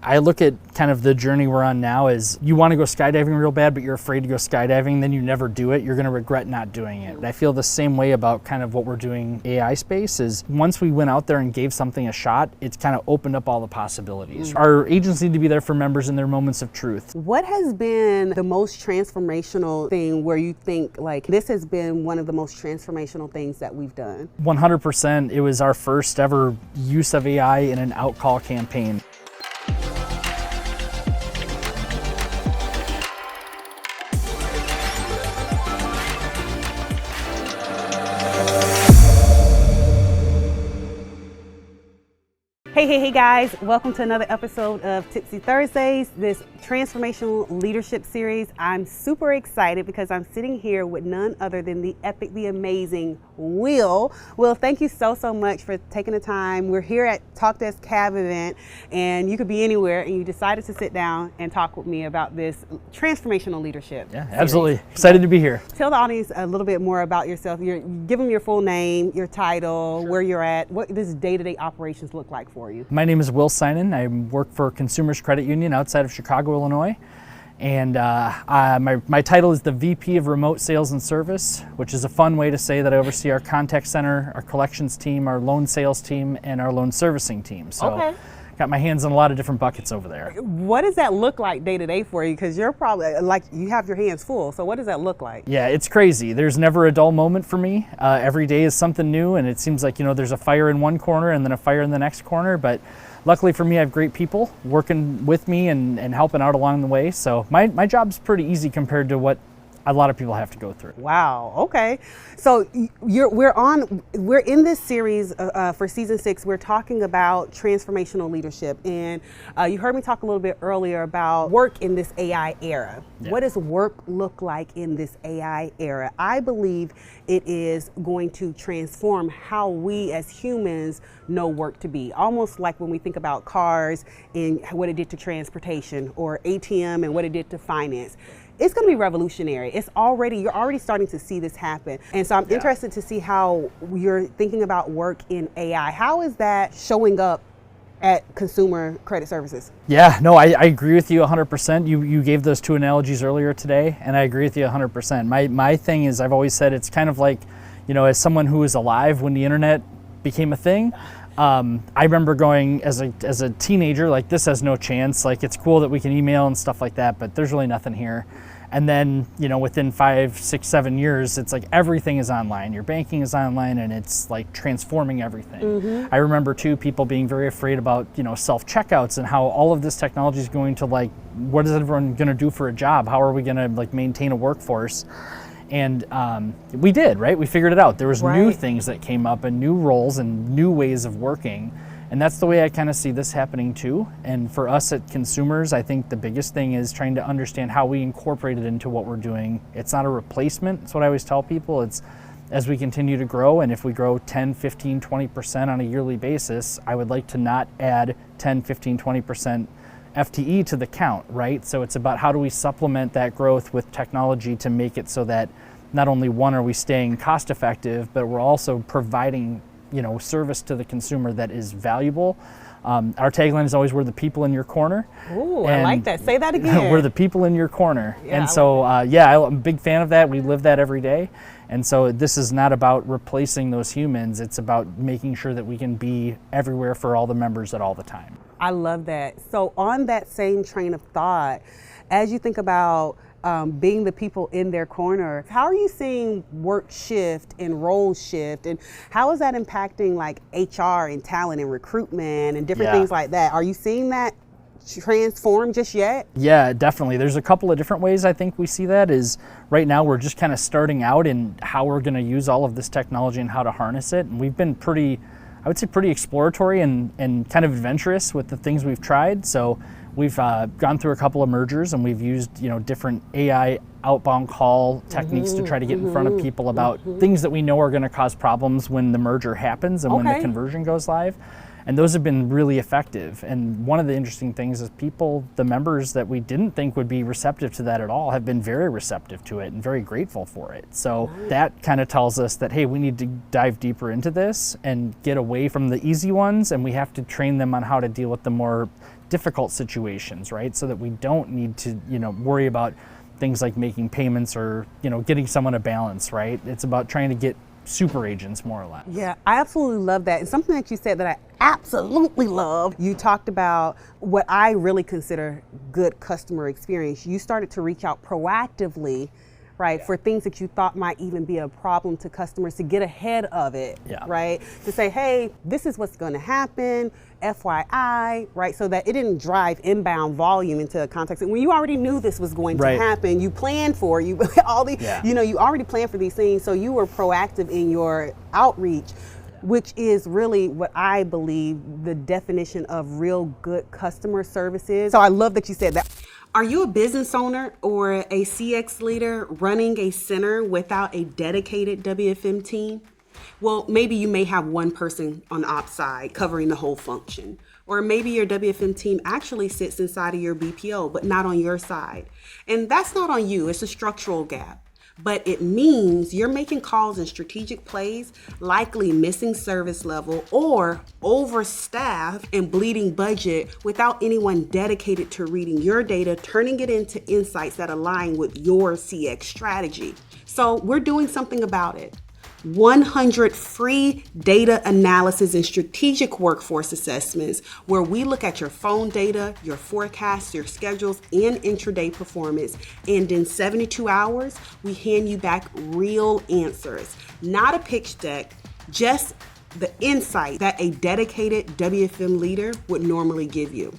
I look at kind of the journey we're on now as you want to go skydiving real bad, but you're afraid to go skydiving, then you never do it. You're going to regret not doing it. I feel the same way about kind of what we're doing AI space is once we went out there and gave something a shot, it's kind of opened up all the possibilities. Our agents need to be there for members in their moments of truth. What has been the most transformational thing where you think like this has been one of the most transformational things that we've done? 100%. It was our first ever use of AI in an outcall campaign. Hey guys, welcome to another episode of Tipsy Thursdays, this transformational leadership series. I'm super excited because I'm sitting here with none other than the epic, the amazing Will. Will, thank you so much for taking the time. We're here at Talkdesk Cab event and you could be anywhere and you decided to sit down and talk with me about this transformational leadership Yeah, series. absolutely. Excited to be here. Tell the audience a little bit more about yourself. Give them your full name, your title, where you're at, what does day-to-day operations look like for you? My name is Will Sinan. I work for Consumers Credit Union outside of Chicago, Illinois. And my title is the VP of Remote Sales and Service, which is a fun way to say that I oversee our contact center, our collections team, our loan sales team, and our loan servicing team. So got my hands in a lot of different buckets over there. What does that look like day to day for you? Because you're probably like you have your hands full. So what does that look like? Yeah, it's crazy. There's never a dull moment for me. Every day is something new, and it seems like there's a fire in one corner and then a fire in the next corner. But luckily for me, I have great people working with me and helping out along the way. So my job's pretty easy compared to what a lot of people have to go through. Wow. Okay. So we're in this series for season 6. We're talking about transformational leadership, and you heard me talk a little bit earlier about work in this AI era. Yeah. What does work look like in this AI era? I believe it is going to transform how we as humans know work to be. Almost like when we think about cars and what it did to transportation, or ATM and what it did to finance. It's going to be revolutionary. You're already starting to see this happen. And so I'm interested to see how you're thinking about work in AI. How is that showing up at Consumer Credit Services? Yeah, no, I agree with you 100%. You gave those two analogies earlier today, and I agree with you 100%. My thing is, I've always said it's kind of like, as someone who was alive when the internet became a thing, I remember going as a teenager, like, this has no chance. Like, it's cool that we can email and stuff like that, but there's really nothing here. And then, within 5, 6, 7 years, it's like everything is online. Your banking is online, and it's like transforming everything. Mm-hmm. I remember too, people being very afraid about, self-checkouts and how all of this technology is going to, like, what is everyone going to do for a job? How are we going to, like, maintain a workforce? And we did, right? We figured it out. There was new things that came up and new roles and new ways of working. And that's the way I kind of see this happening too. And for us at Consumers, I think the biggest thing is trying to understand how we incorporate it into what we're doing. It's not a replacement. It's what I always tell people. It's as we continue to grow, and if we grow 10, 15, 20% on a yearly basis, I would like to not add 10, 15, 20% FTE to the count, right? So it's about how do we supplement that growth with technology to make it so that not only one, are we staying cost effective, but we're also providing service to the consumer that is valuable. Our tagline is always, we're the people in your corner. Ooh, I like that. Say that again. We're the people in your corner. Yeah, and so, I'm a big fan of that. We live that every day. And so this is not about replacing those humans. It's about making sure that we can be everywhere for all the members at all the time. I love that. So on that same train of thought, as you think about being the people in their corner, how are you seeing work shift and roles shift, and how is that impacting like HR and talent and recruitment and different things like that? Are you seeing that transform just yet? Yeah, definitely. There's a couple of different ways I think we see that. Is right now we're just kind of starting out in how we're going to use all of this technology and how to harness it, and we've been pretty exploratory and kind of adventurous with the things we've tried. So we've gone through a couple of mergers, and we've used different AI outbound call techniques to try to get in front of people about things that we know are going to cause problems when the merger happens and when the conversion goes live. And those have been really effective. And one of the interesting things is the members that we didn't think would be receptive to that at all, have been very receptive to it and very grateful for it. So that kind of tells us that, hey, we need to dive deeper into this and get away from the easy ones, and we have to train them on how to deal with the more difficult situations, right? So that we don't need to, worry about things like making payments or, getting someone a balance, right? It's about trying to get super agents, more or less. Yeah, I absolutely love that. And something that you said that I absolutely love, you talked about what I really consider good customer experience. You started to reach out proactively, right, for things that you thought might even be a problem to customers, to get ahead of it, right? To say, hey, this is what's going to happen, FYI, right? So that it didn't drive inbound volume into a context. And when you already knew this was going to happen, you planned for you already planned for these things. So you were proactive in your outreach, which is really what I believe the definition of real good customer service is. So I love that you said that. Are you a business owner or a CX leader running a center without a dedicated WFM team? Well, maybe you may have one person on the ops side covering the whole function. Or maybe your WFM team actually sits inside of your BPO, but not on your side. And that's not on you, it's a structural gap. But it means you're making calls and strategic plays, likely missing service level or overstaffed and bleeding budget without anyone dedicated to reading your data, turning it into insights that align with your CX strategy. So we're doing something about it. 100 free data analysis and strategic workforce assessments where we look at your phone data, your forecasts, your schedules, and intraday performance. And in 72 hours, we hand you back real answers, not a pitch deck, just the insight that a dedicated WFM leader would normally give you.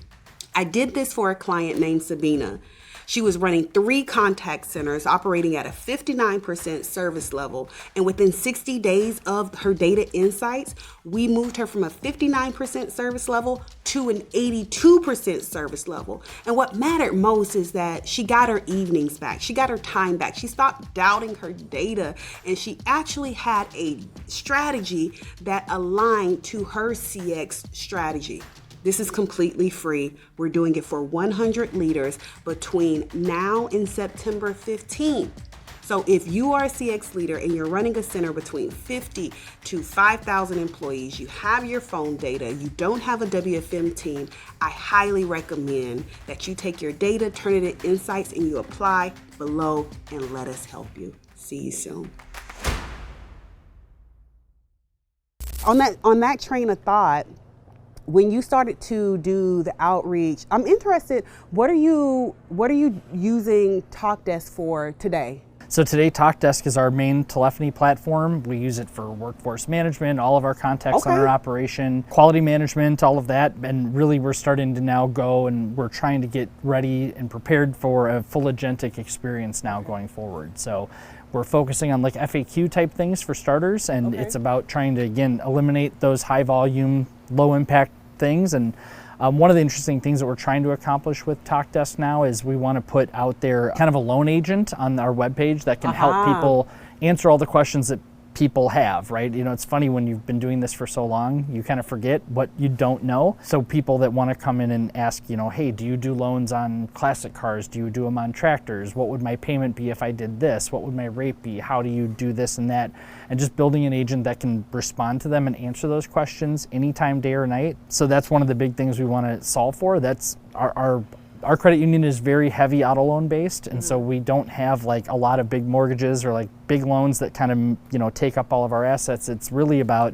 I did this for a client named Sabina. She was running 3 contact centers operating at a 59% service level. And within 60 days of her data insights, we moved her from a 59% service level to an 82% service level. And what mattered most is that she got her evenings back. She got her time back. She stopped doubting her data. And she actually had a strategy that aligned to her CX strategy. This is completely free. We're doing it for 100 leaders between now and September 15th. So if you are a CX leader and you're running a center between 50 to 5,000 employees, you have your phone data, you don't have a WFM team, I highly recommend that you take your data, turn it into insights, and you apply below and let us help you. See you soon. On that train of thought, when you started to do the outreach, I'm interested, what are you using Talkdesk for today? So today, Talkdesk is our main telephony platform. We use it for workforce management, all of our contact center operation, quality management, all of that. And really, we're starting to now go and we're trying to get ready and prepared for a full agentic experience now going forward. So we're focusing on like FAQ type things for starters, and it's about trying to, again, eliminate those high volume, low impact things. And one of the interesting things that we're trying to accomplish with Talkdesk now is we want to put out there kind of a loan agent on our webpage that can help people answer all the questions that people have, right? You know, it's funny when you've been doing this for so long, you kind of forget what you don't know. So people that want to come in and ask, you know, hey, do you do loans on classic cars? Do you do them on tractors? What would my payment be if I did this? What would my rate be? How do you do this and that? And just building an agent that can respond to them and answer those questions anytime, day or night. So that's one of the big things we want to solve for. That's our credit union is very heavy auto loan based, and so we don't have like a lot of big mortgages or like big loans that kind of, you know, take up all of our assets. It's really about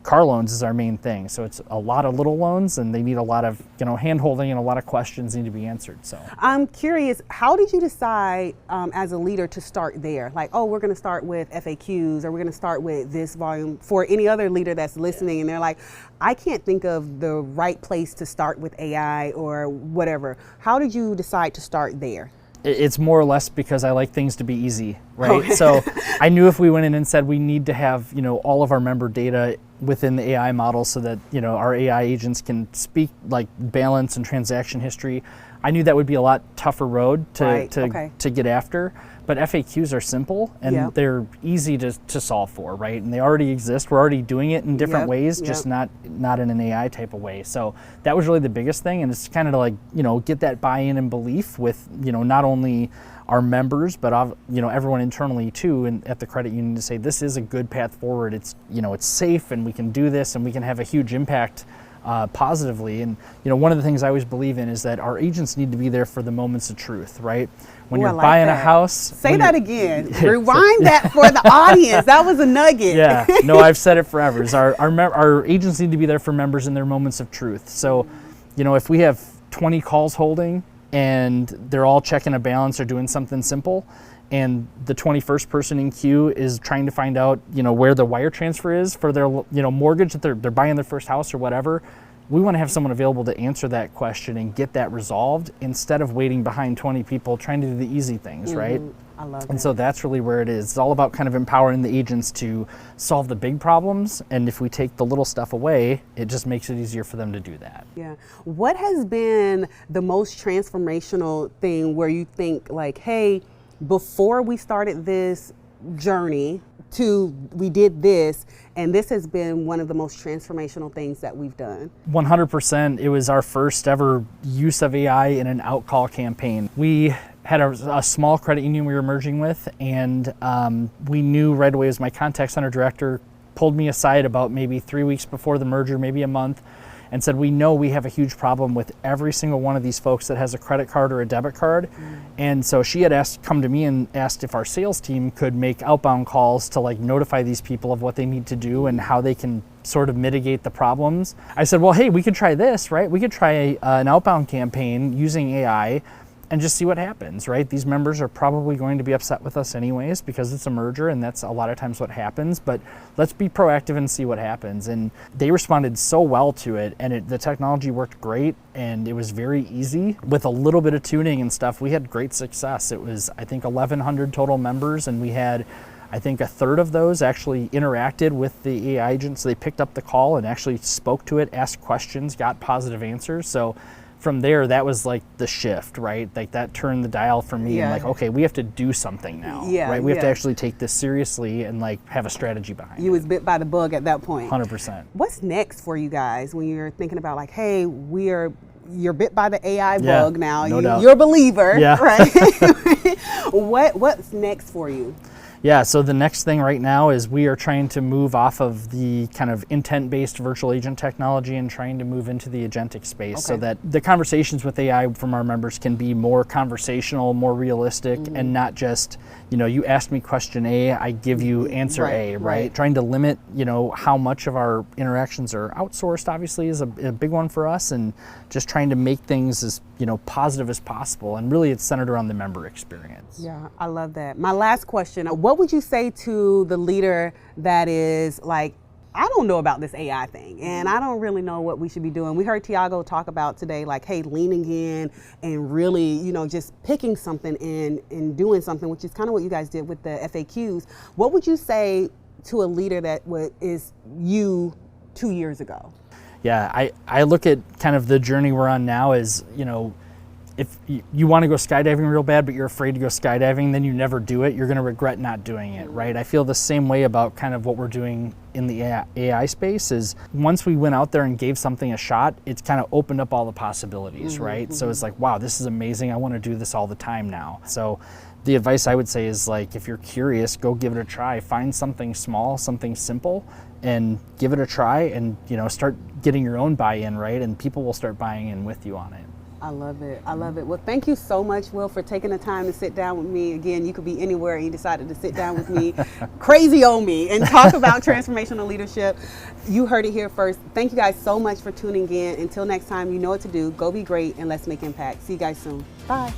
car loans is our main thing. So it's a lot of little loans, and they need a lot of, you know, hand holding, and a lot of questions need to be answered. So I'm curious, how did you decide as a leader to start there? Like, oh, we're going to start with FAQs, or we're going to start with this volume. For any other leader that's listening and they're like, I can't think of the right place to start with AI or whatever. How did you decide to start there? It's more or less because I like things to be easy, right? So I knew if we went in and said we need to have, you know, all of our member data within the AI model so that, you know, our AI agents can speak like balance and transaction history, I knew that would be a lot tougher road to get after. But FAQs are simple and they're easy to solve for, right? And they already exist. We're already doing it in different ways, just not in an AI type of way. So that was really the biggest thing. And it's kind of like, you know, get that buy-in and belief with, you know, not only our members, but, you know, everyone internally too, and at the credit union to say, this is a good path forward. It's, you know, it's safe and we can do this and we can have a huge impact positively. And one of the things I always believe in is that our agents need to be there for the moments of truth, right? When you're buying a house. Say that again. Rewind that for the audience. That was a nugget. Yeah, no, I've said it forever. Our agents need to be there for members in their moments of truth. So, if we have 20 calls holding and they're all checking a balance or doing something simple, and the 21st person in queue is trying to find out, where the wire transfer is for their, mortgage that they're buying their first house or whatever, we want to have someone available to answer that question and get that resolved instead of waiting behind 20 people trying to do the easy things, right? I love it. And so that's really where it is. It's all about kind of empowering the agents to solve the big problems. And if we take the little stuff away, it just makes it easier for them to do that. Yeah. What has been the most transformational thing where you think like, hey, before we started this journey we did this, and this has been one of the most transformational things that we've done? 100%. It was our first ever use of AI in an outcall campaign. We had a small credit union we were merging with, and we knew right away, as my contact center director pulled me aside about maybe 3 weeks before the merger, maybe a month, and said, we know we have a huge problem with every single one of these folks that has a credit card or a debit card. And so she had come to me and asked if our sales team could make outbound calls to notify these people of what they need to do and how they can sort of mitigate the problems. I said, well, hey, we could try this, right? We could try an outbound campaign using AI and just see what happens, right? These members are probably going to be upset with us anyways because it's a merger, and that's a lot of times what happens, but let's be proactive and see what happens. And they responded so well to it, and the technology worked great, and it was very easy. With a little bit of tuning and stuff, we had great success. It was, I think, 1,100 total members, and we had, I think, a third of those actually interacted with the AI agent, so they picked up the call and actually spoke to it, asked questions, got positive answers. So from there, that was like the shift, right? Like that turned the dial for me. And okay, we have to do something now, right? We have to actually take this seriously and have a strategy behind it. You was bit by the bug at that point. 100%. What's next for you guys when you're thinking about hey, you're bit by the AI bug now. No doubt. You're a believer, right? What's next for you? Yeah, so the next thing right now is we are trying to move off of the kind of intent-based virtual agent technology and trying to move into the agentic space so that the conversations with AI from our members can be more conversational, more realistic, and not just, you asked me question A, I give you answer A, right? Trying to limit, how much of our interactions are outsourced, obviously, is a big one for us, and just trying to make things as, positive as possible. And really, it's centered around the member experience. Yeah, I love that. My last question, what would you say to the leader that is like, I don't know about this AI thing and I don't really know what we should be doing? We heard Tiago talk about today, hey, leaning in and really, just picking something and doing something, which is kind of what you guys did with the FAQs. What would you say to a leader that is you 2 years ago? Yeah, I look at kind of the journey we're on now as, if you want to go skydiving real bad, but you're afraid to go skydiving, then you never do it. You're going to regret not doing it, right? I feel the same way about kind of what we're doing in the AI space is once we went out there and gave something a shot, it's kind of opened up all the possibilities, right? So it's like, wow, this is amazing. I want to do this all the time now. So the advice I would say is if you're curious, go give it a try. Find something small, something simple, and give it a try and, start getting your own buy-in, right? And people will start buying in with you on it. I love it. I love it. Well, thank you so much, Will, for taking the time to sit down with me. Again, you could be anywhere and you decided to sit down with me, crazy old me, and talk about transformational leadership. You heard it here first. Thank you guys so much for tuning in. Until next time, you know what to do. Go be great and let's make impact. See you guys soon. Bye.